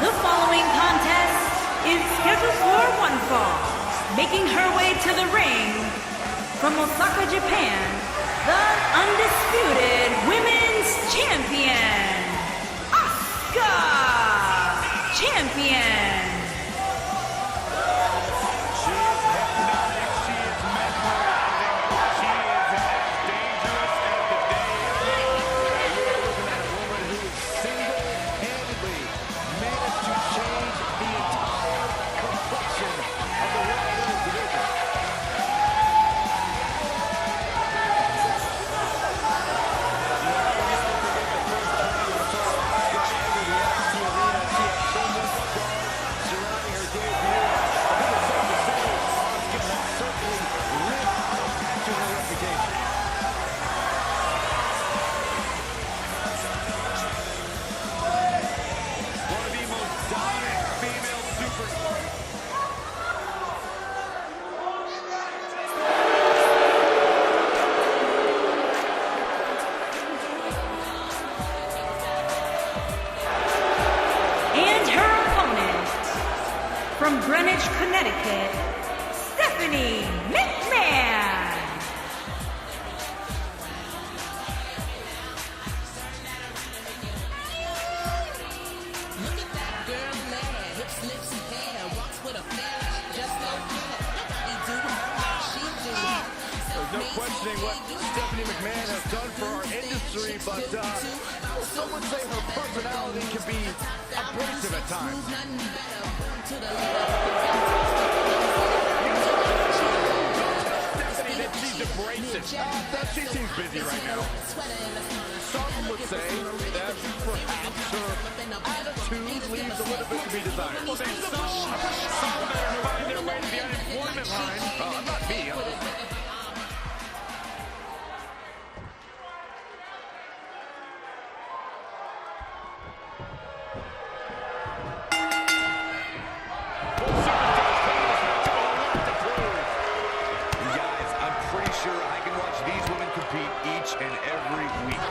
The following contest is scheduled for one fall. Making her way to the ring from Osaka, Japan, the undisputed women's champion, Asuka Champion. From Greenwich, Connecticut, Stephanie McMahon. Look at that girl mad, hips, lips, and hair, walks with a flash, just like that. He do her like she do. There's no questioning what Stephanie McMahon has done for our industry, but some would say her personality can be abrasive at times. Stephanie, that she's abrasive. She seems busy right now. Some would say that perhaps her attitude leaves a little bit to be desired. Well, there's some that are finding their way to the unemployment line. Not me. Each and every week.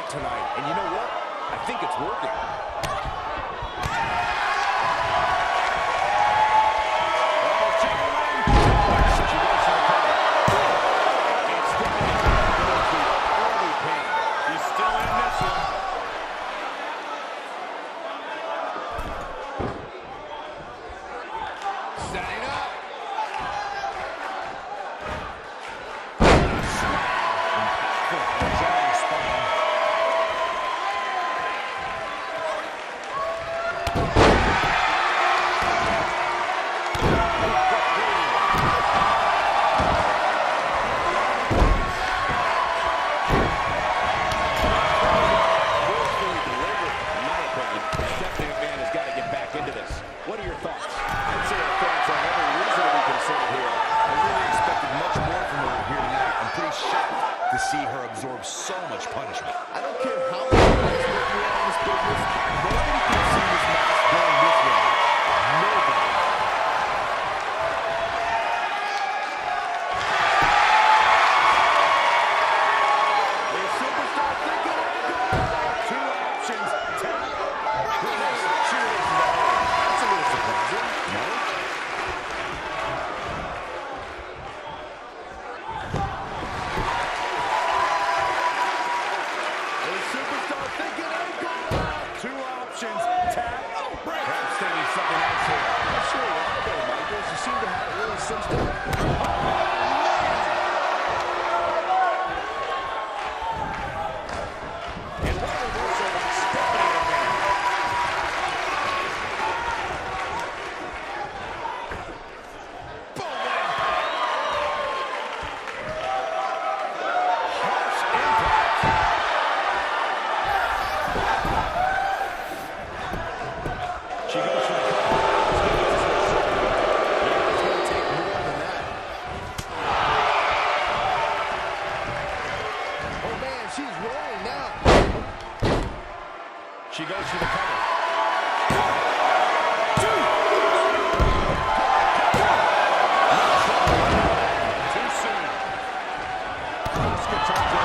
Tonight, and you know what? I think it's working. He's still in this one. Setting up. To see her absorb so much punishment. I don't care how many guys work around this business, nobody can see this match going this way. Nobody. The superstar thinking two options. Tap. That's a little surprising. No? She goes for the cover. Yeah, it's going to take more than that. Oh, man, she's rolling now. She goes for the cover. Too soon. Asuka tried to...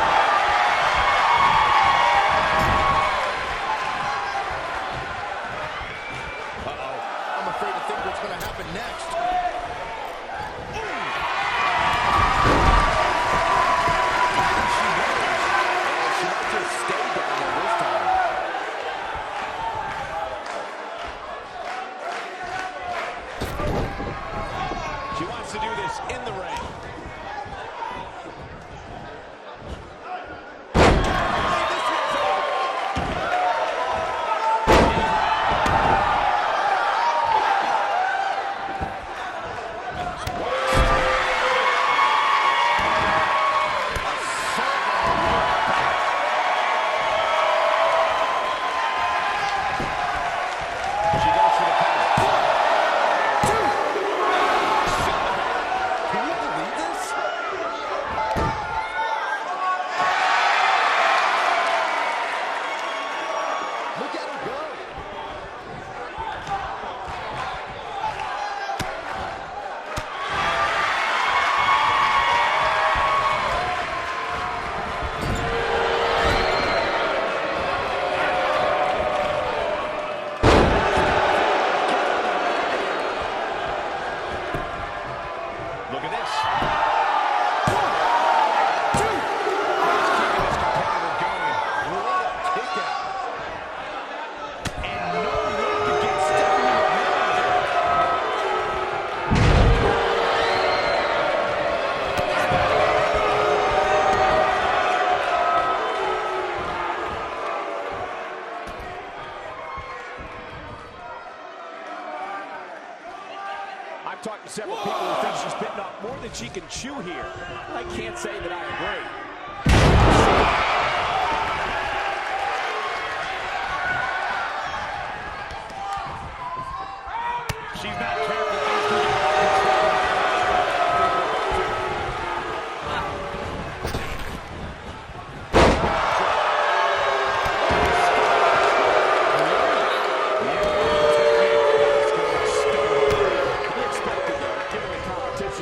I'm afraid to think what's going to happen next. She might just stay down there this time. She wants to do this in the ring. Look at this. He's keeping his competitor going. What a kick out. And no look against Stephanie McMahon. I've talked to several people who think she's bitten off more than she can chew here. I can't say that I agree. She's not careful. Things can get out of control.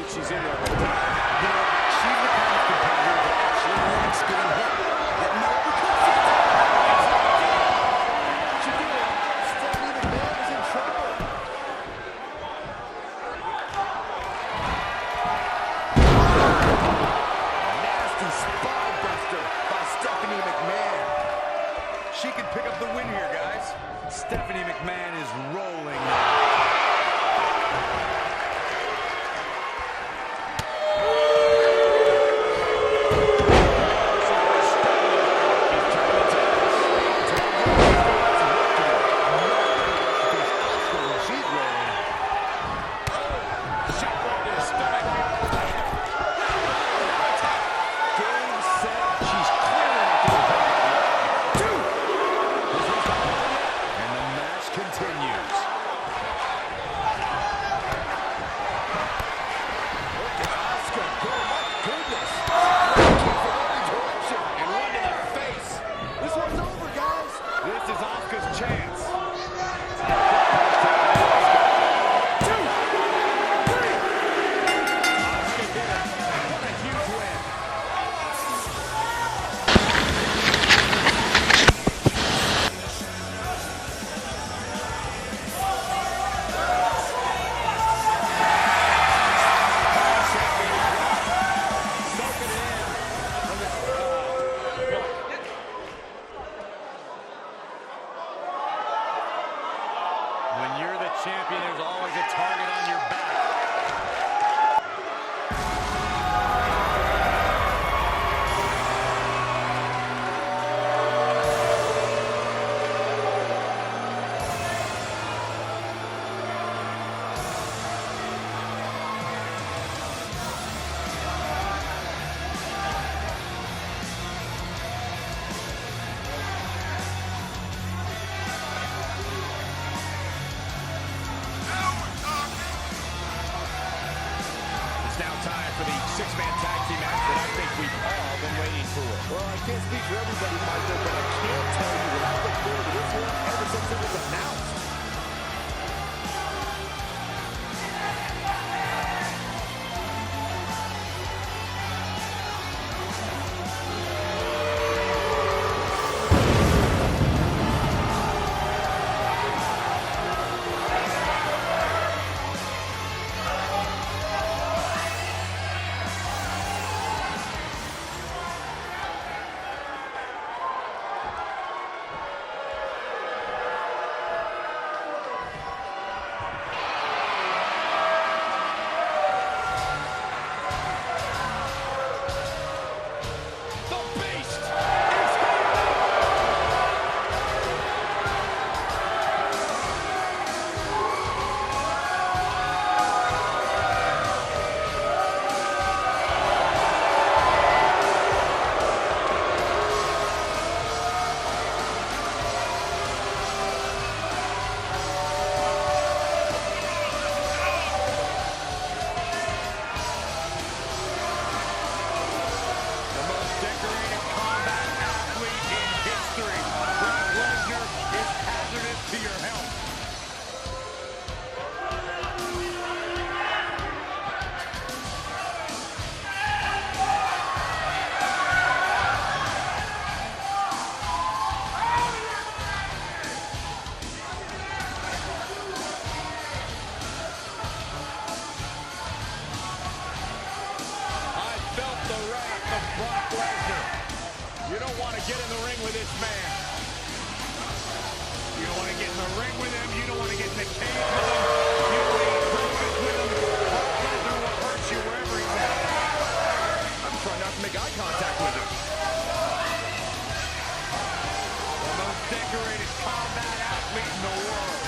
She's in there. You know, she's the kind of competitor that actually likes getting hit. That never comes to she did it. Stephanie McMahon is in trouble. Nasty spine buster by Stephanie McMahon. She can pick up the win here, guys. Stephanie McMahon is rolling now. Well, I can't speak for everybody, Michael, but I can tell you that I've looked forward to this one ever since it was announced. You don't want to get in the ring with this man. You don't want to get in the ring with him. You don't want to get in the cage with him. You don't want to eat breakfast with him. Brock Lesnar will hurt you wherever he's at. I'm trying not to make eye contact with him. The most decorated combat athlete in the world.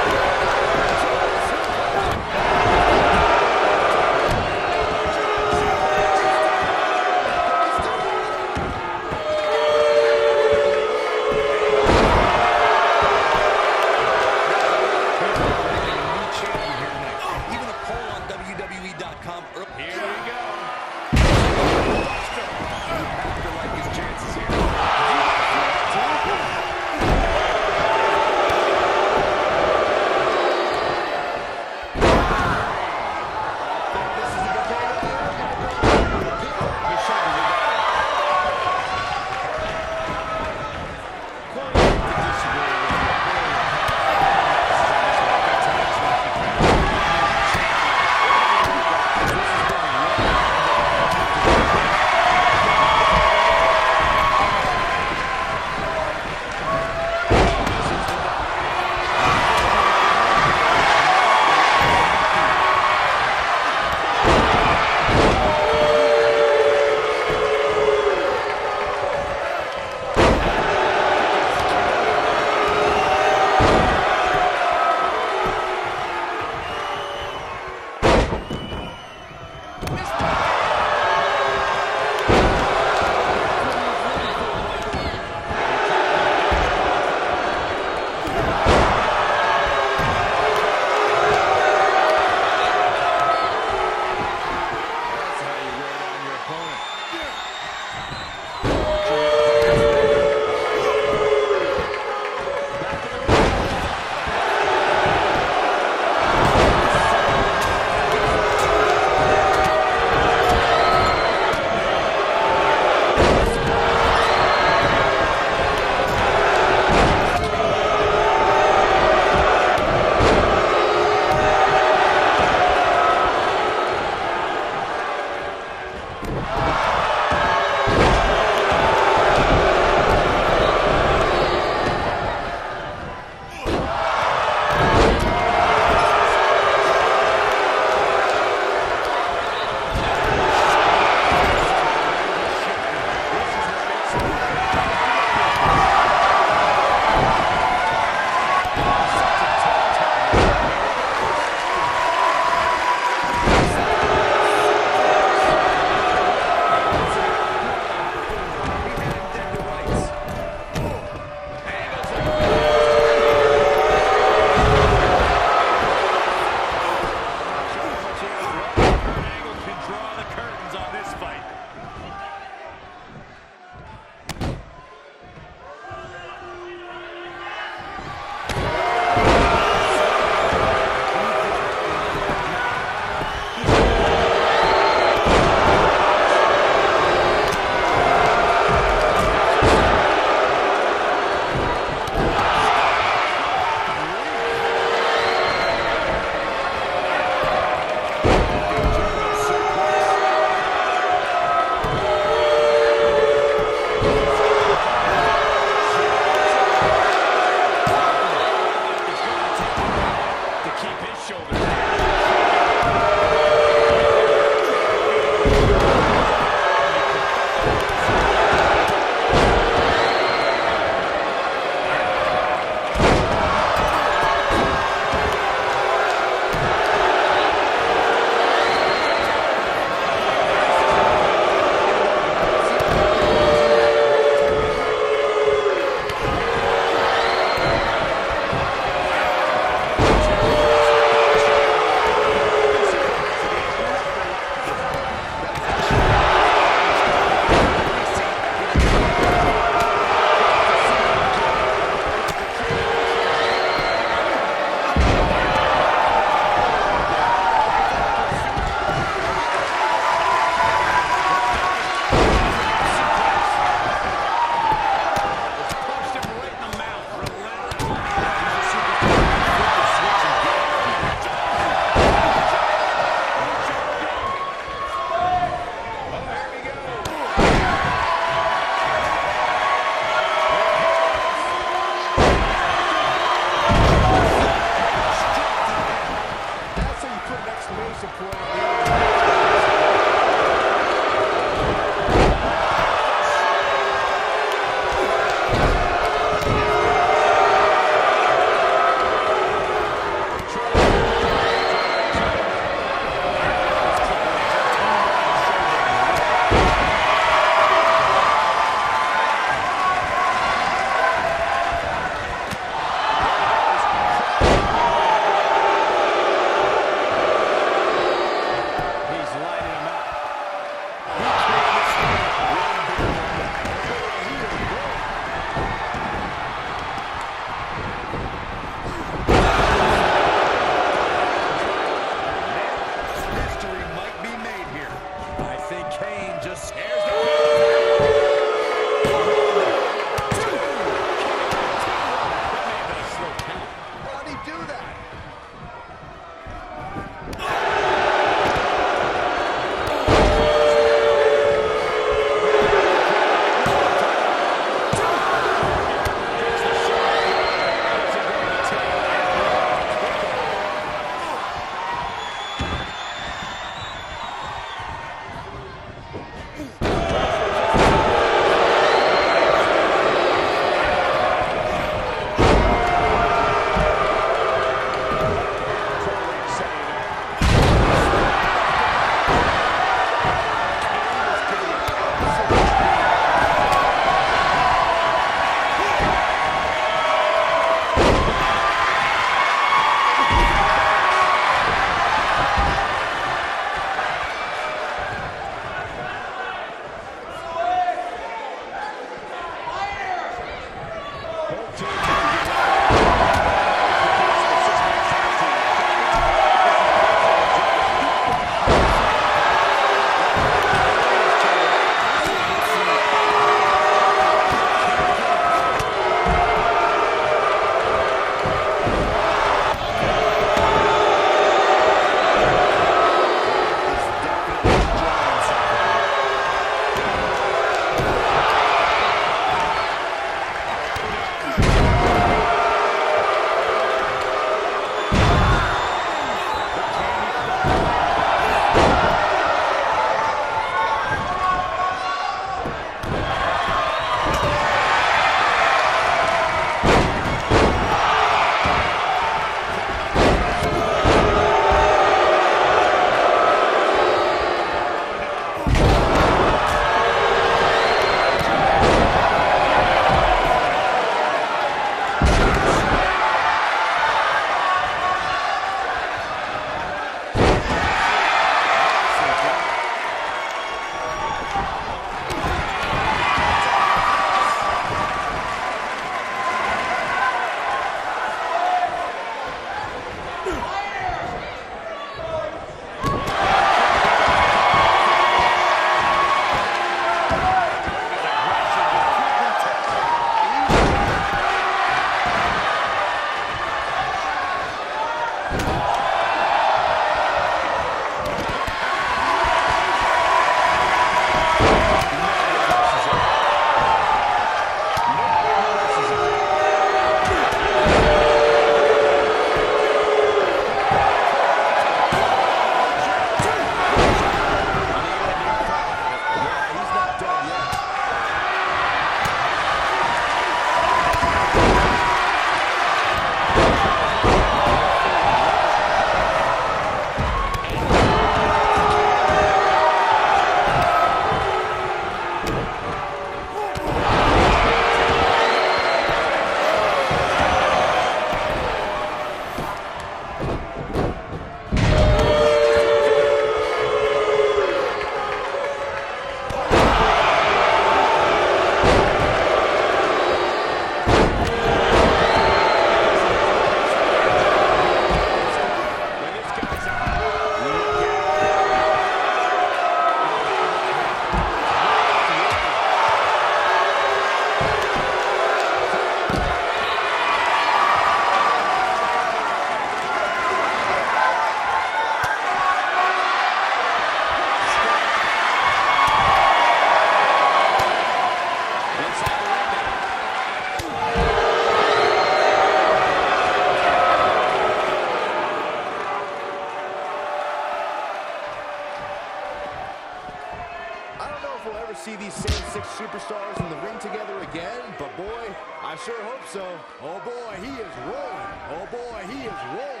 if we'll ever see these same 6 superstars in the ring together again, but boy, I sure hope so. Oh boy, he is rolling. Oh boy, he is rolling.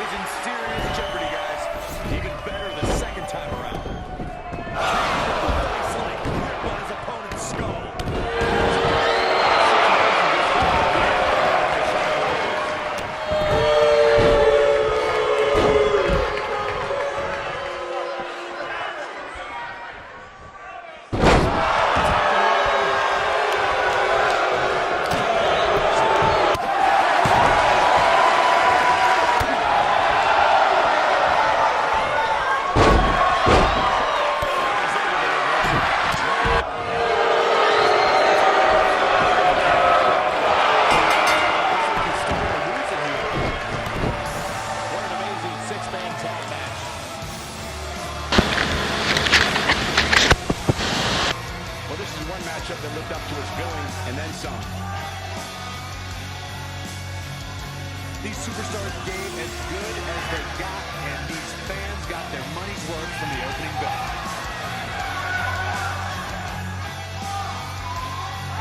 is in serious jeopardy, guys. Even better the second time around. Face like grip on his opponent's skull. That lived up to its billing and then some. These superstars gave as good as they got, and these fans got their money's worth from the opening bell.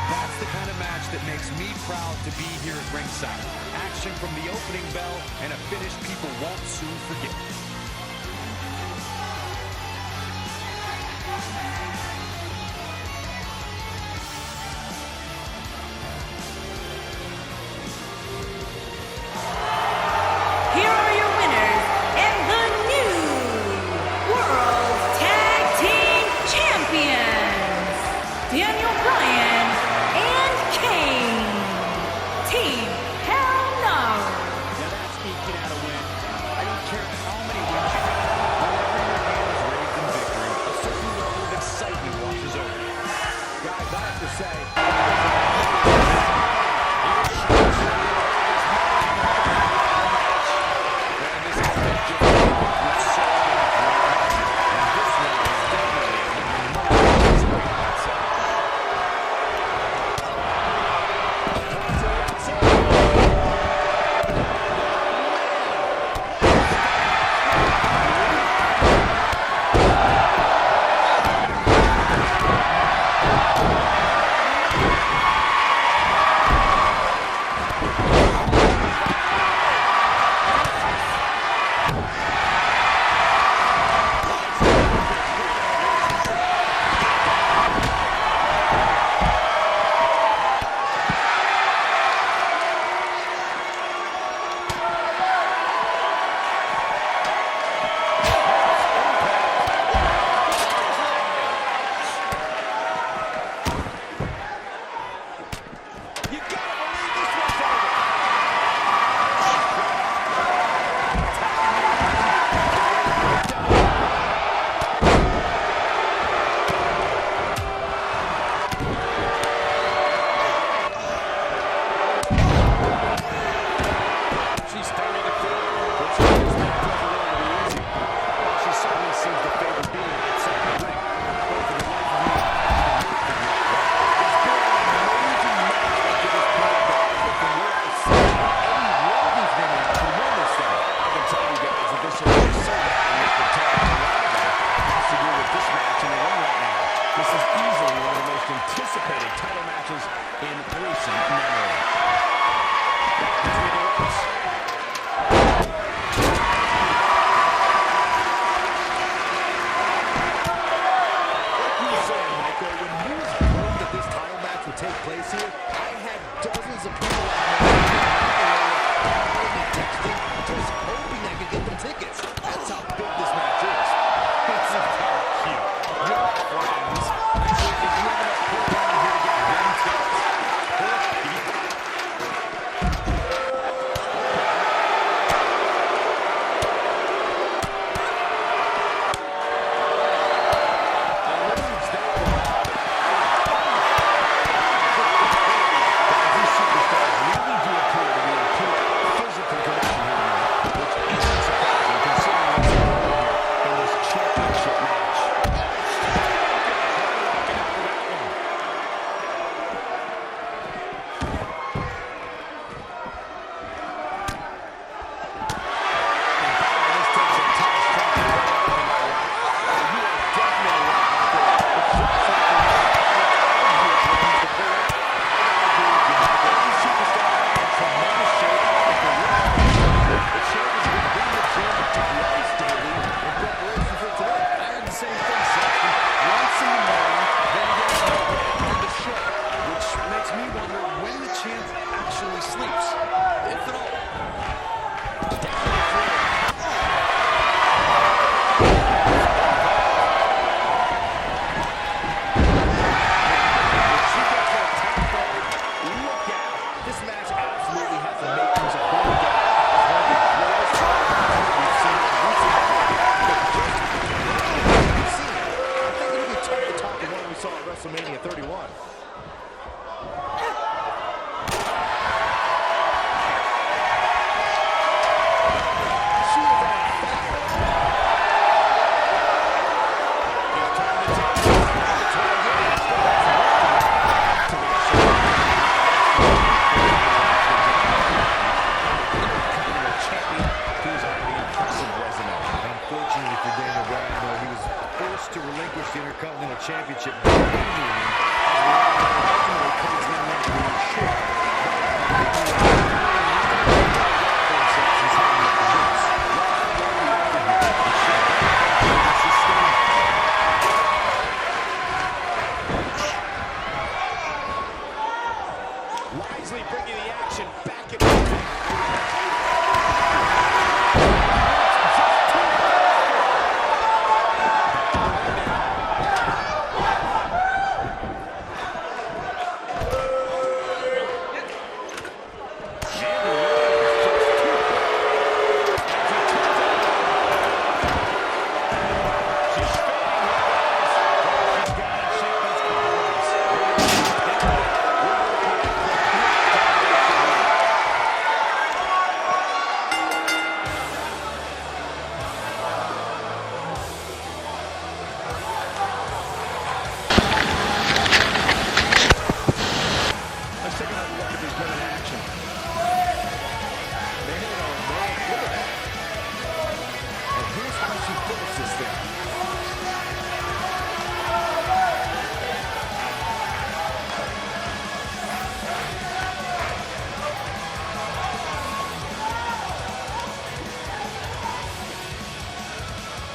That's the kind of match that makes me proud to be here at ringside. Action from the opening bell and a finish people won't soon forget. the Intercontinental Championship. Ultimately comes down to being short. Wisely bringing the action back in the ring.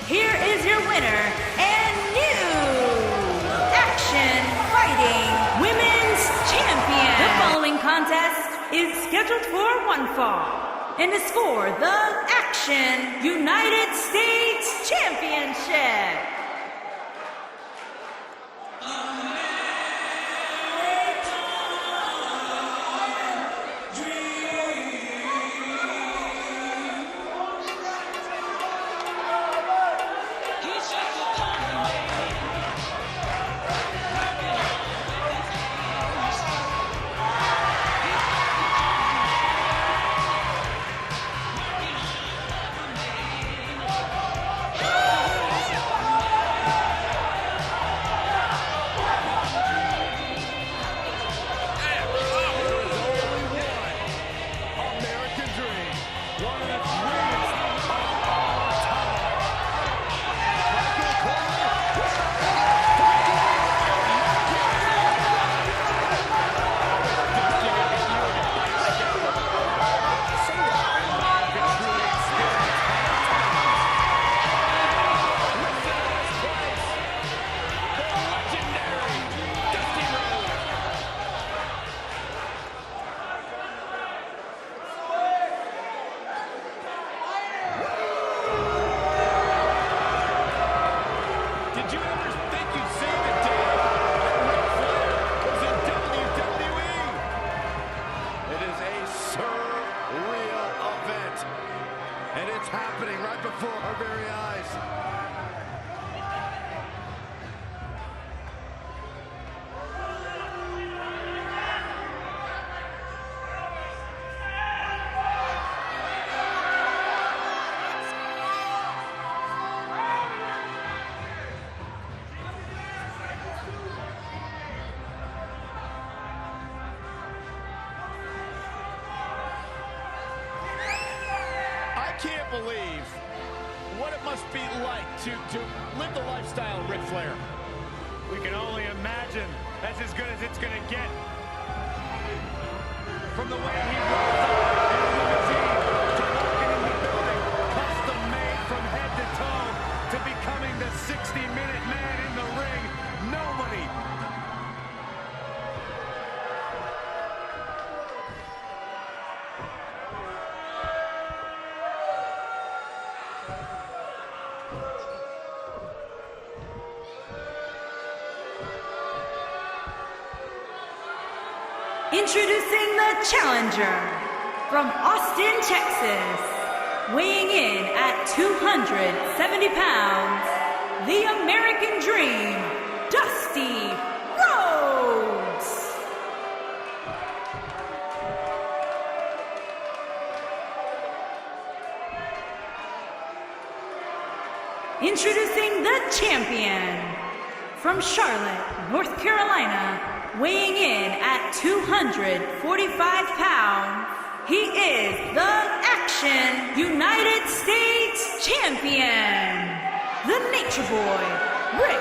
Here is your winner and new Action Fighting Women's Champion. The following contest is scheduled for one fall and is for the Action United States Championship. Happening right before our very eyes. I can't believe what it must be like to live the lifestyle of Ric Flair. We can only imagine. That's as good as it's going to get. From the way he rolls up in a limousine to walking in the building, custom made from head to toe, to becoming the 60-minute man in the ring. Nobody. Introducing the challenger from Austin, Texas, weighing in at 270 pounds, the American Dream, Dusty Rhodes. Introducing the champion from Charlotte, North Carolina, weighing in at 245 pounds, he is the Action United States Champion, the Nature Boy, Ric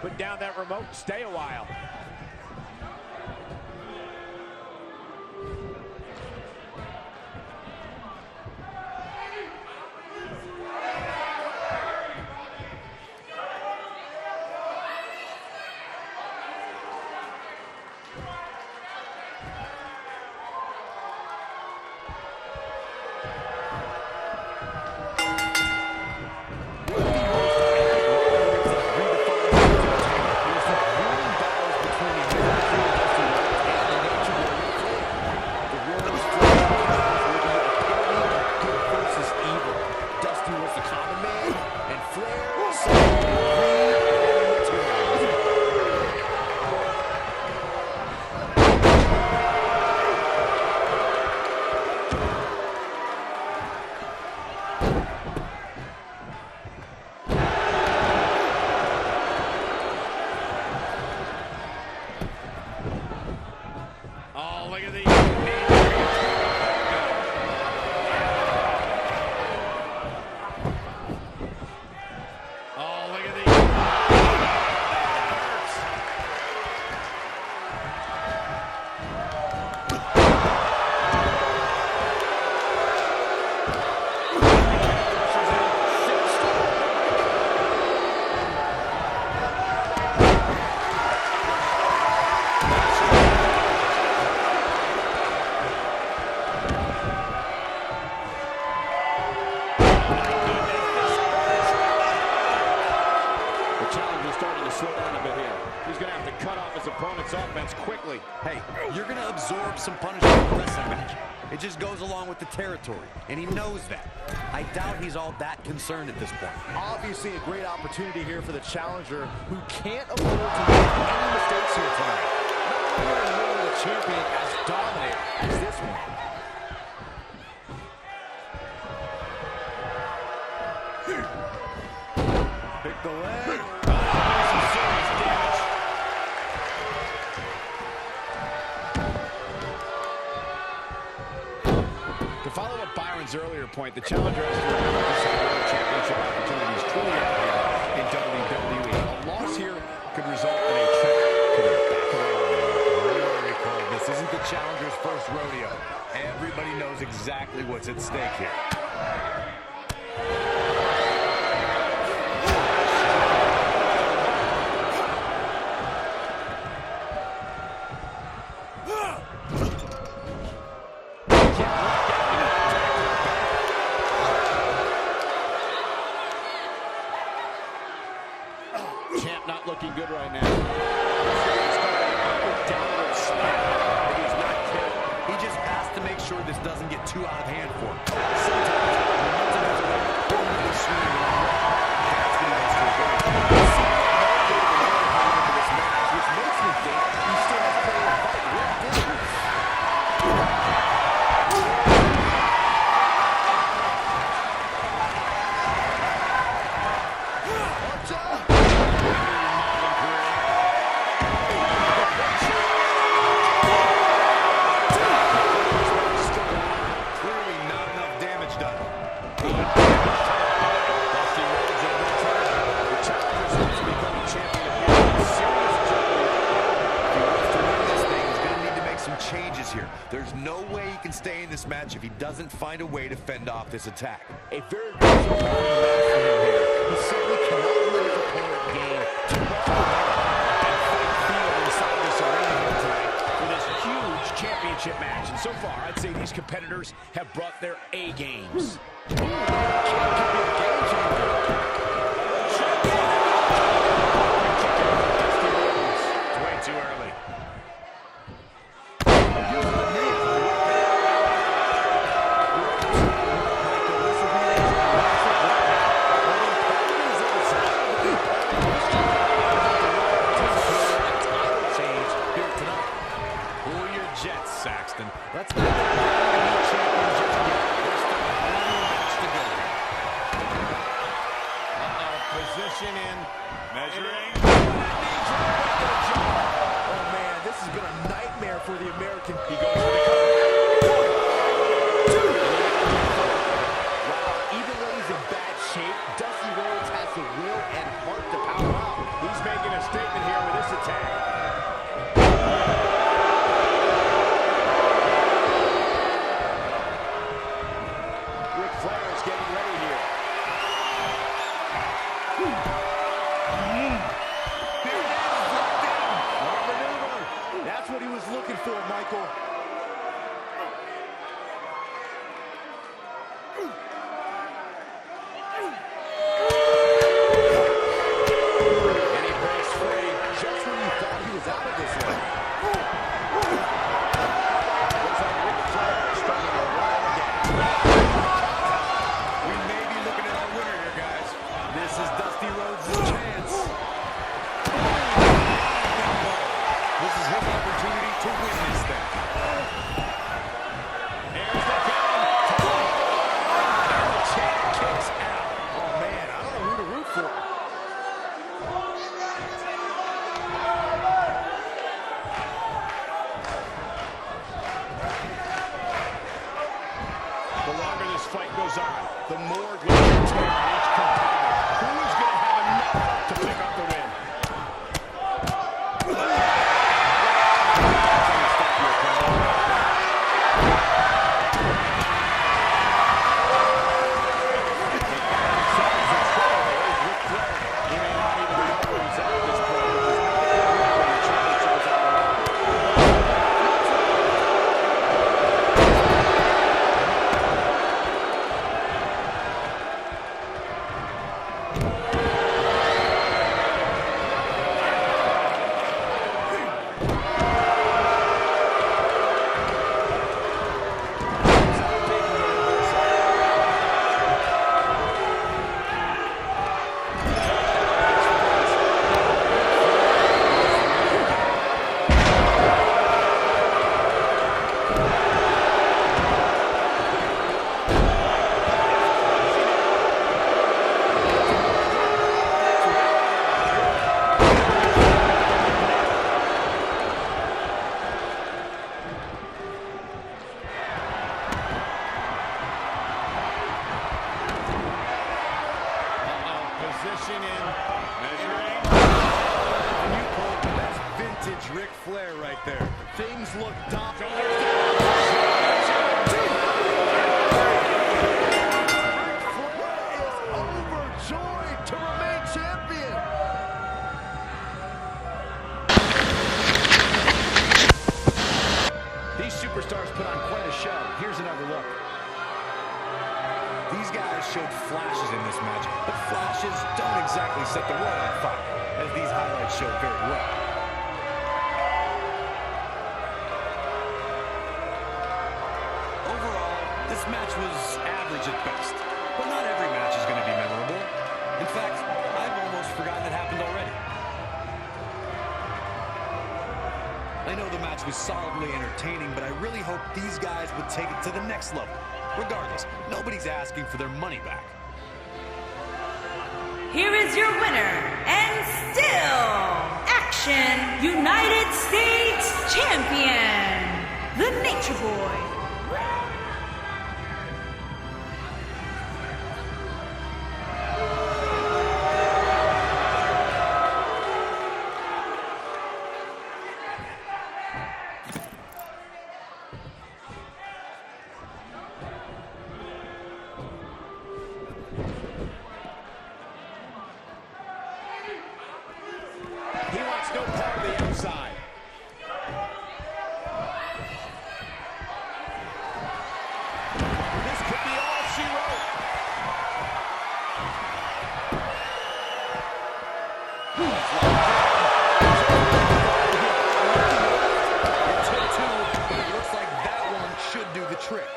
Put down that remote and stay a while. Offense quickly. Hey, you're going to absorb some punishment in a wrestling match. It just goes along with the territory, and he knows that. I doubt he's all that concerned at this point. Obviously a great opportunity here for the challenger who can't afford to make any mistakes here tonight. Not really the champion as dominant as this one. Pick the leg. Some serious damage. To follow up Byron's earlier point, the challenger has to remember this world championship opportunities truly out here in WWE. A loss here could result in a trip to the back of the line. Very cold. This isn't the challenger's first rodeo. Everybody knows exactly what's at stake here. Champ not looking good right now. Downward slap. He's not kidding. He just has to make sure this doesn't get too out of hand for him. Sometimes, momentum has a way of pulling the swing in the wrong way. That's what he wants to avoid. He seems to have a bit of a lead into this match, which makes me think he still has plenty of fight left in him. Here. There's no way he can stay in this match if he doesn't find a way to fend off this attack. A very crucial part of the match for him here. He simply cannot let his opponent gain too much momentum and fight field inside this arena here tonight for this huge championship match. And so far, I'd say these competitors have brought their A games. Could be a game changer. It's way too early. Let's not get champion just yet. There's still plenty of match to go here. Position in. Measuring. Oh, man, this has been a nightmare for the American. He goes for the cover. 1, 2. Wow, even though he's in bad shape, Dusty a statement here with this attack. Ric Flair is getting ready here. That's what he was looking for, Michael. And he breaks free just when you thought he was out of this one. Looks like Ric Flair is starting to roll again. We may be looking at our winner here, guys. This is Dusty Rhodes' chance. This is his opportunity to win this thing. There's the count. And the champ kicks out. Oh, man, I don't know who to root for. The longer this fight goes on, the more will return each competitor. Who is going to have enough to pick up the win? Position in, measuring. That's vintage Ric Flair right there. Things look dominant. Ric Flair is overjoyed to remain champion. These superstars put on quite a show. Here's another look. These guys showed flashes in this match, but flashes don't exactly set the world on fire, as these highlights show very well. Overall, this match was average at best, but not every match is going to be memorable. In fact, I've almost forgotten it happened already. I know the match was solidly entertaining, but I really hope these guys would take it to the next level. Regardless, nobody's asking for their money back. Here is your winner, and still Action United States Champion, the Nature Boy. He wants no part of the outside. This could be all she wrote. It took two, but it looks like that one should do the trick.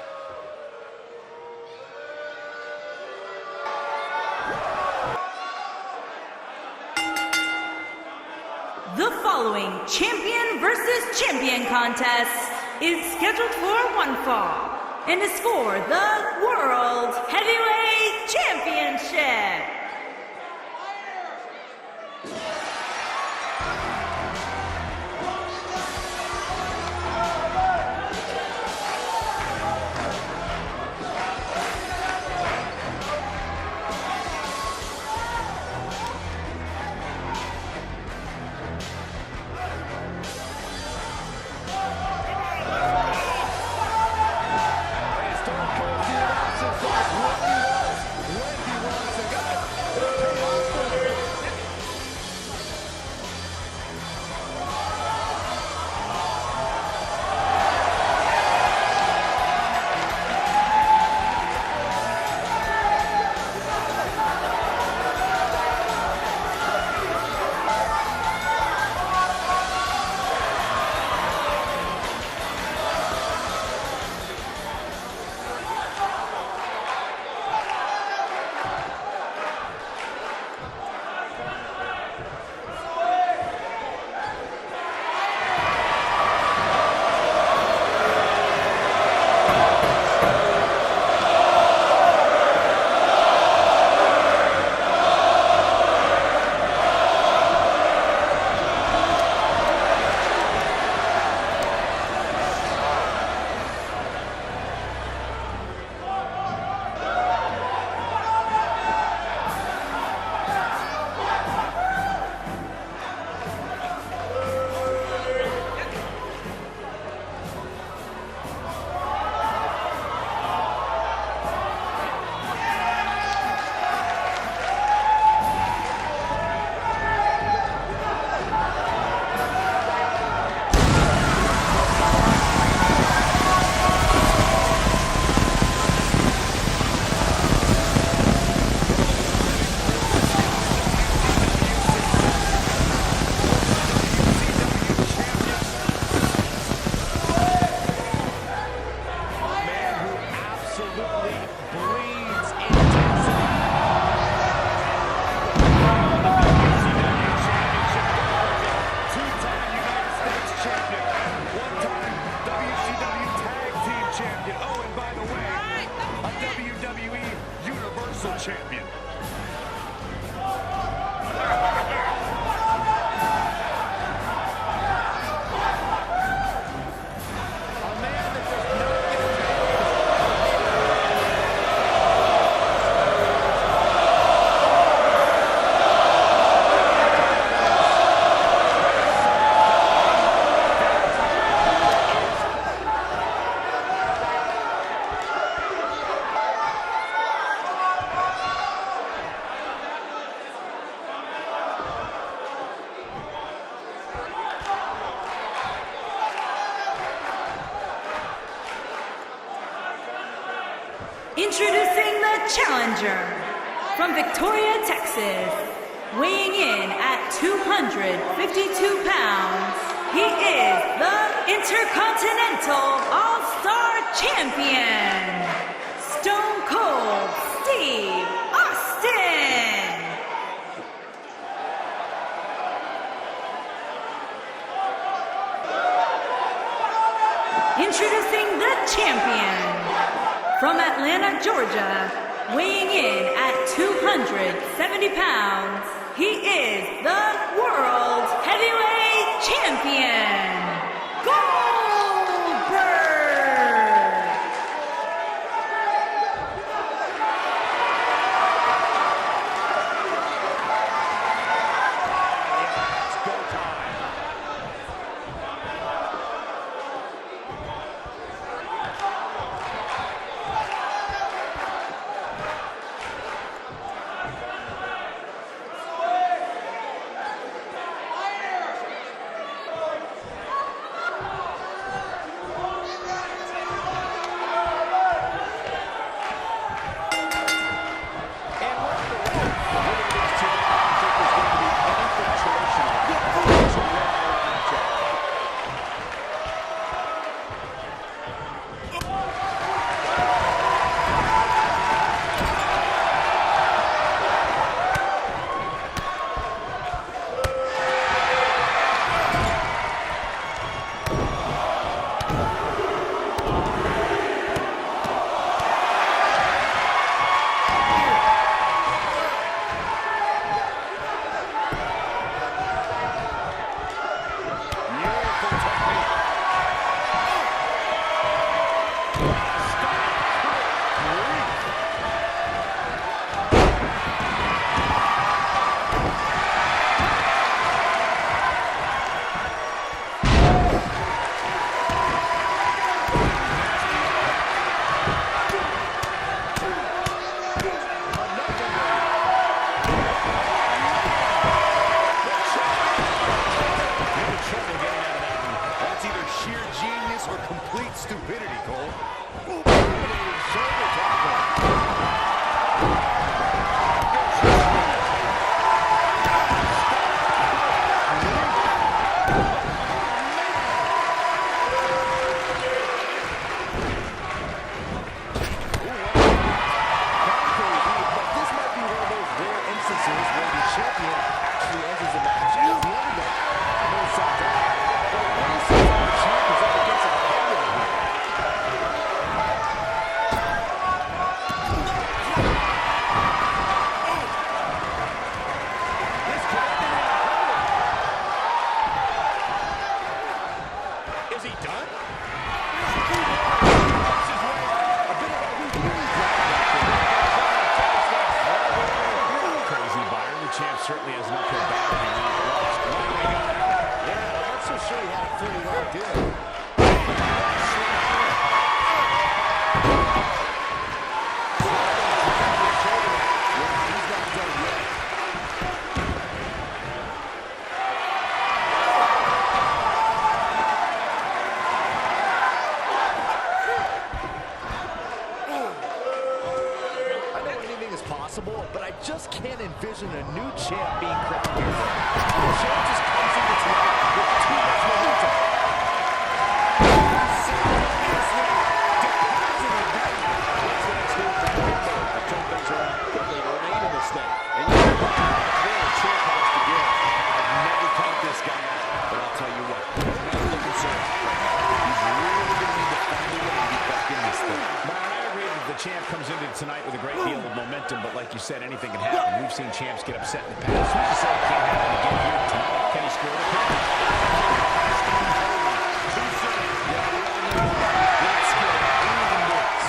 The following champion versus champion contest is scheduled for one fall and is for the World Heavyweight Championship. challenger, from Victoria, Texas, weighing in at 252 pounds, he is the Intercontinental All-Star Champion, Stone Cold Steve Austin. Introducing the champion, from Atlanta, Georgia, weighing in at 270 pounds, he is the World Heavyweight Champion, Goldberg! It's go time. Stupidity, Cole. Dominating shoulder tackle. This might be one of those rare instances where the champion actually enters the match as the underdog. Both sides are. But it really seems like the champ is up against a heavyweight here. Is he done? Crazy Byron. The champ certainly has an uphill battle here. Yeah, I'm not so sure he had it fully locked in. He's not done yet. I know anything is possible, but I just can't envision a new champ being crowned here. The champ just comes into tonight with too much momentum. Simultaneously deposited that. What's the next move for Goldberg? To turn things around quickly to remain in this thing. And you know what? There a champ has to give. I've never count this guy out, but I'll tell you what, he's not looking so hot right now. He's really going to need to find a way to get back in this thing. The champ comes into tonight with a great deal of momentum, but like you said, anything can happen. We've seen champs get upset in the past. Who's to say it can't happen again here tonight? Can he score the point? Let's get even this.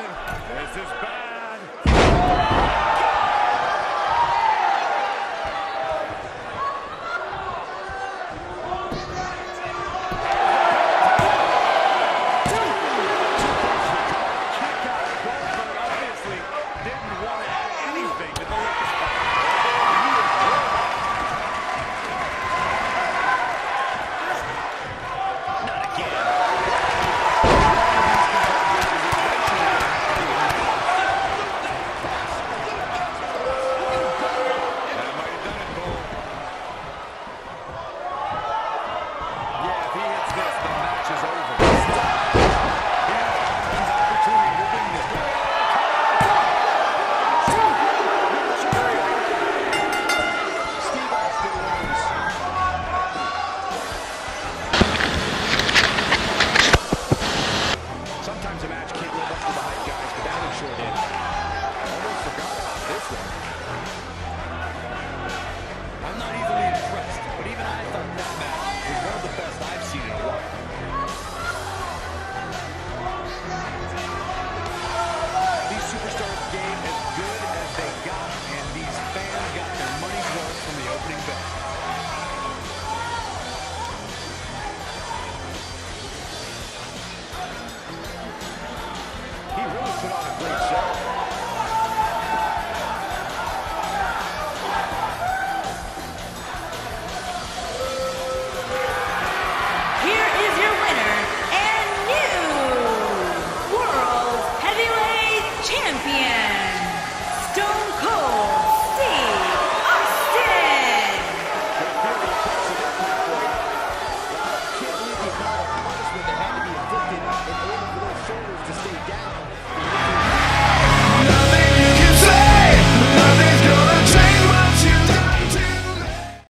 This is bad.